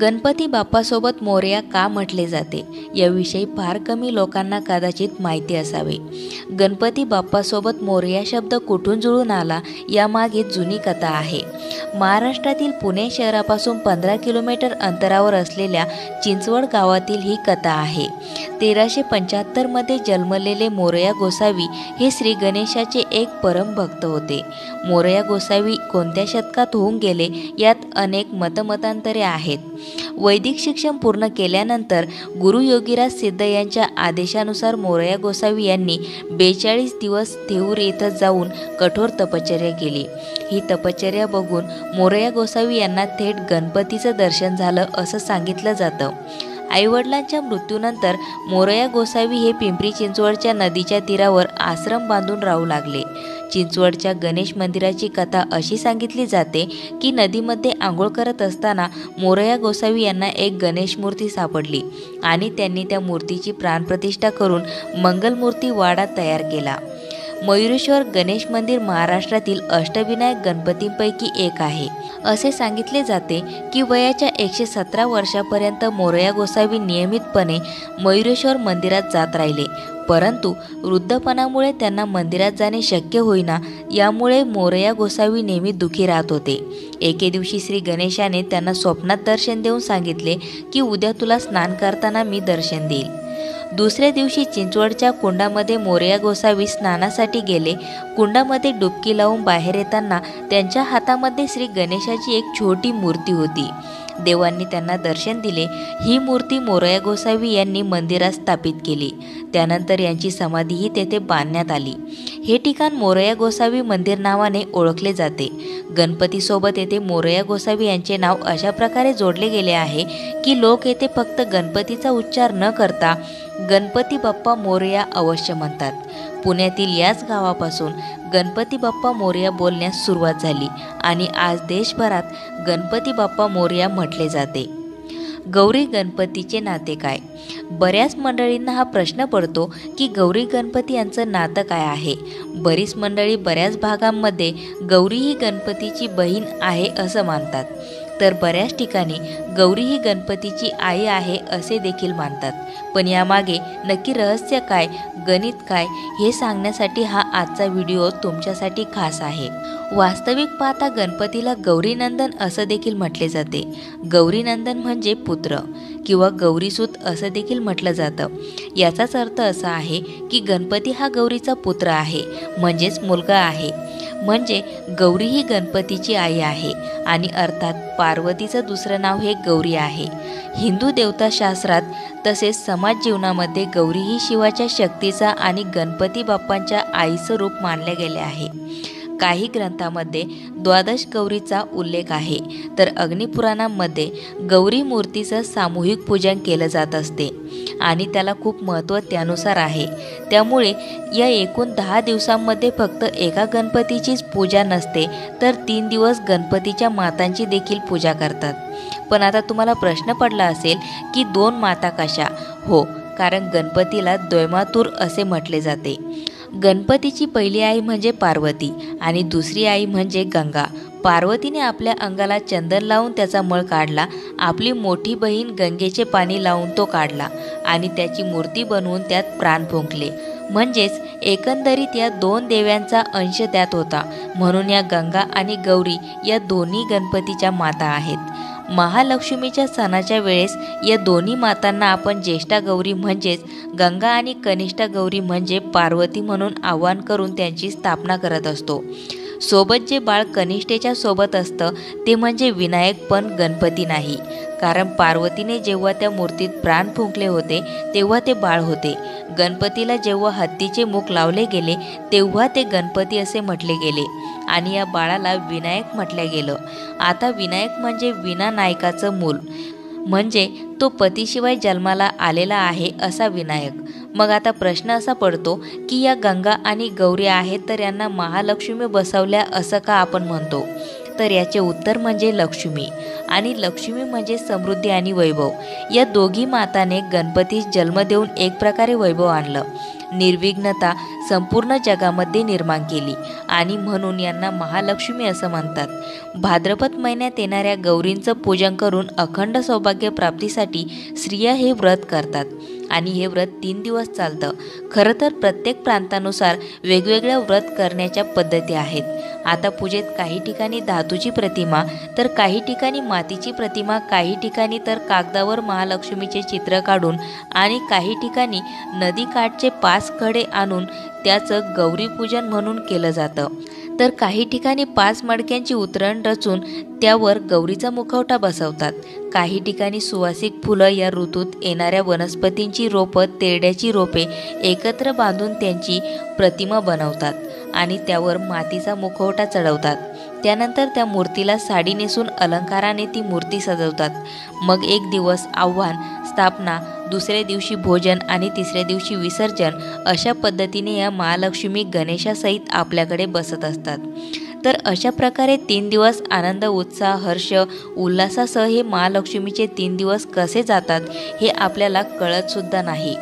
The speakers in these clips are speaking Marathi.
गणपती बाप्पासोबत मोरया का म्हटले जाते याविषयी फार कमी लोकांना कदाचित माहिती असावे। गणपती बाप्पासोबत मोरया शब्द कुठून जुळून आला यामागे जुनी कथा आहे। महाराष्ट्रातील पुणे शहरापासून 15 किलोमीटर अंतरावर असलेल्या चिंचवड गावातील ही कथा आहे। 1375 मध्ये जन्मलेले मोरया गोसावी हे श्री गणेशाचे एक परम भक्त होते। मोरया गोसावी कोणत्या शतकात होऊन गेले यात अनेक मतमतांतरे आहेत। वैदिक शिक्षण पूर्ण केल्यानंतर गुरु योगीराज सिद्ध यांच्या आदेशानुसार मोरया गोसावी यांनी 42 दिवस थेऊर येथे जाऊन कठोर तपश्चर्या केली। ही तपश्चर्या बघून मोरया गोसावी यांना थेट गणपतीचं दर्शन झालं असं सांगितलं जातं। आईवडिलांच्या मृत्यूनंतर मोरया गोसावी हे पिंपरी चिंचवडच्या नदीच्या तीरावर आश्रम बांधून राहू लागले। चिंचवडच्या गणेश मंदिराची कथा अशी सांगितली जाते की नदीमध्ये आंघोळ करत असताना मोरया गोसावी यांना एक गणेश मूर्ती सापडली आणि त्यांनी त्या मूर्तीची प्राणप्रतिष्ठा करून मंगलमूर्ती वाडा तयार केला। मयुरेश्वर गणेश मंदिर महाराष्ट्रातील अष्टविनायक गणपतींपैकी एक आहे। असे सांगितले जाते की वयाच्या 117 वर्षापर्यंत मोरया गोसावी नियमितपणे मयुरेश्वर मंदिरात जात राहिले, परंतु वृद्धपणामुळे त्यांना मंदिरात जाणे शक्य होईना। यामुळे मोरया गोसावी नेहमी दुखी राहत होते। एके दिवशी श्री गणेशाने त्यांना स्वप्नात दर्शन देऊन सांगितले की उद्या तुला स्नान करताना मी दर्शन देईल। दुसऱ्या दिवशी चिंचवडच्या कुंडामध्ये मोरया गोसावी स्नानासाठी गेले। कुंडामध्ये डुबकी लावून बाहेर येताना त्यांच्या हातामध्ये श्री गणेशाची एक छोटी मूर्ती होती। देवांनी त्यांना दर्शन दिले। ही मूर्ती मोरया गोसावी यांनी मंदिरात स्थापित केली। त्यानंतर यांची समाधीही तेथे बांधण्यात आली। हे ठिकाण मोरया गोसावी मंदिर नावाने ओळखले जाते। गणपतीसोबत येथे मोरया गोसावी यांचे नाव अशा प्रकारे जोडले गेले आहे की लोक येथे फक्त गणपतीचा उच्चार न करता गणपती बाप्पा मोरया अवश्य म्हणतात। पुण्यातील याच गावापासून गणपती बाप्पा मोरया बोलण्यास सुरुवात झाली आणि आज देशभरात गणपती बाप्पा मोरया म्हटले जाते। गौरी गणपतीचे नाते काय? बऱ्याच मंडळींना हा प्रश्न पडतो की गौरी गणपती यांचं नातं काय आहे। बरीच मंडळी बऱ्याच भागांमध्ये गौरी ही गणपतीची बहीण आहे असं मानतात, तर बऱ्याच ठिकाणी गौरी ही गणपतीची आई आहे असे देखील मानतात। पण यामागे नक्की रहस्य काय, गणित काय हे सांगण्यासाठी हा आजचा व्हिडिओ तुमच्यासाठी खास आहे। वास्तविक पाहता गणपतीला गौरीनंदन असं देखील म्हटले जाते। गौरीनंदन म्हणजे पुत्र किंवा गौरीसूत असं देखील म्हटलं जातं। याचाच अर्थ असा आहे की गणपती हा गौरीचा पुत्र आहे, म्हणजेच मुलगा आहे। म्हणजे गौरी ही गणपतीची आई आहे आणि अर्थात पार्वतीचं दुसरं नाव हे गौरी आहे। हिंदू देवताशास्त्रात तसेच समाज जीवनामध्ये गौरी ही शिवाच्या शक्तीचा आणि गणपती बाप्पांच्या आईचं रूप मानले गेले आहे। काही ग्रंथामध्ये 12 गौरीचा उल्लेख आहे, तर अग्निपुराणामध्ये गौरी मूर्तीचं सामूहिक पूजन केलं जात असते आणि त्याला खूप महत्त्व त्यानुसार आहे। त्यामुळे या एकूण 10 दिवसांमध्ये फक्त एका गणपतीचीच पूजा नसते, तर 3 दिवस गणपतीच्या मातांची देखील पूजा करतात। पण आता तुम्हाला प्रश्न पडला असेल की 2 माता कशा? हो, कारण गणपतीला द्वैमातुर असे म्हटले जाते। गणपतीची पहिली आई म्हणजे पार्वती आणि दुसरी आई म्हणजे गंगा। पार्वतीने आपल्या अंगाला चंदन लावून त्याचा मळ काढला, आपली मोठी बहीण गंगेचे पाणी लावून तो काढला आणि त्याची मूर्ती बनवून त्यात प्राण फुंकले। म्हणजेच एकंदरीत या 2 देव्यांचा अंश त्यात होता, म्हणून या गंगा आणि गौरी या दोन्ही गणपतीच्या माता आहेत। महालक्ष्मीच्या सणाच्या वेळेस या दोन्ही मातांना आपण ज्येष्ठा गौरी म्हणजेच गंगा आणि कनिष्ठा गौरी म्हणजे पार्वती म्हणून आवाहन करून त्यांची स्थापना करत असतो। सोबत जे बाळ कनिष्ठेच्या सोबत असतं ते म्हणजे विनायक, पण गणपती नाही, कारण पार्वतीने जेव्हा त्या मूर्तीत प्राण फुंकले होते तेव्हा ते बाळ होते। गणपतीला जेव्हा हत्तीचे मुख लावले गेले तेव्हा ते गणपती असे म्हटले गेले आणि या बाळाला विनायक म्हटलं गेलं। आता विनायक म्हणजे विनानायकाचं मूल, म्हणजे तो पतीशिवाय जन्माला आलेला आहे असा विनायक। मग आता प्रश्न असा पडतो की या गंगा आणि गौरी आहेत तर यांना महालक्ष्मी बसवल्या असं का आपण म्हणतो? तर याचे उत्तर म्हणजे लक्ष्मी, आणि लक्ष्मी म्हणजे समृद्धी आणि वैभव। या दोघी माताने गणपतीस जन्म देऊन एक प्रकारे वैभव आणलं। निर्विघ्नता संपूर्ण जगामध्ये निर्माण केली आणि म्हणून यांना महालक्ष्मी असं म्हणतात। भाद्रपद महिन्यात येणाऱ्या गौरींचं पूजन करून अखंड सौभाग्य प्राप्तीसाठी स्त्रिया हे व्रत करतात आणि हे व्रत 3 दिवस चालतं। खरं तर प्रत्येक प्रांतानुसार वेगवेगळ्या व्रत करण्याच्या पद्धती आहेत। आता पूजेत काही ठिकाणी धातूची प्रतिमा, तर काही ठिकाणी मातीची प्रतिमा, काही ठिकाणी तर कागदावर महालक्ष्मीचे चित्र काढून आणि काही ठिकाणी नदीकाठचे 5 खडे आणून त्याचं गौरीपूजन म्हणून केलं जातं। तर काही ठिकाणी 5 मडक्यांची उतरण रचून त्यावर गौरीचा मुखवटा बसवतात। काही ठिकाणी सुवासिक फुलं या ऋतूत येणाऱ्या वनस्पतींची रोपं, तेरड्याची रोपे एकत्र बांधून त्यांची प्रतिमा बनवतात आणि त्यावर मातीचा मुखवटा चढवतात। त्यानंतर त्या मूर्तीला साडी नेसून अलंकाराने ती मूर्ती सजवतात। मग एक दिवस आव्हान, स्थापना, दुसऱ्या दिवशी भोजन आणि तिसऱ्या दिवशी विसर्जन अशा पद्धतीने या महालक्ष्मी गणेशासहित आपल्याकडे बसत असतात। तर अशा प्रकारे 3 दिवस आनंद, उत्साह, हर्ष, उल्हासासह हे महालक्ष्मीचे 3 दिवस कसे जातात हे आपल्याला कळतसुद्धा नाही।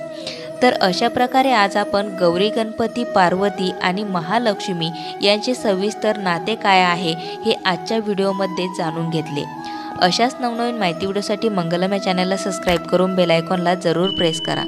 तर अशा प्रकारे आज आपण गौरी, गणपती, पार्वती आणि महालक्ष्मी यांचे सविस्तर नाते काय आहे हे आजच्या व्हिडिओमध्ये जाणून घेतले। अशाच नवनवीन माहिती व्हिडिओसाठी मंगलम या चॅनलला सबस्क्राईब करून बेल आयकॉनला जरूर प्रेस करा।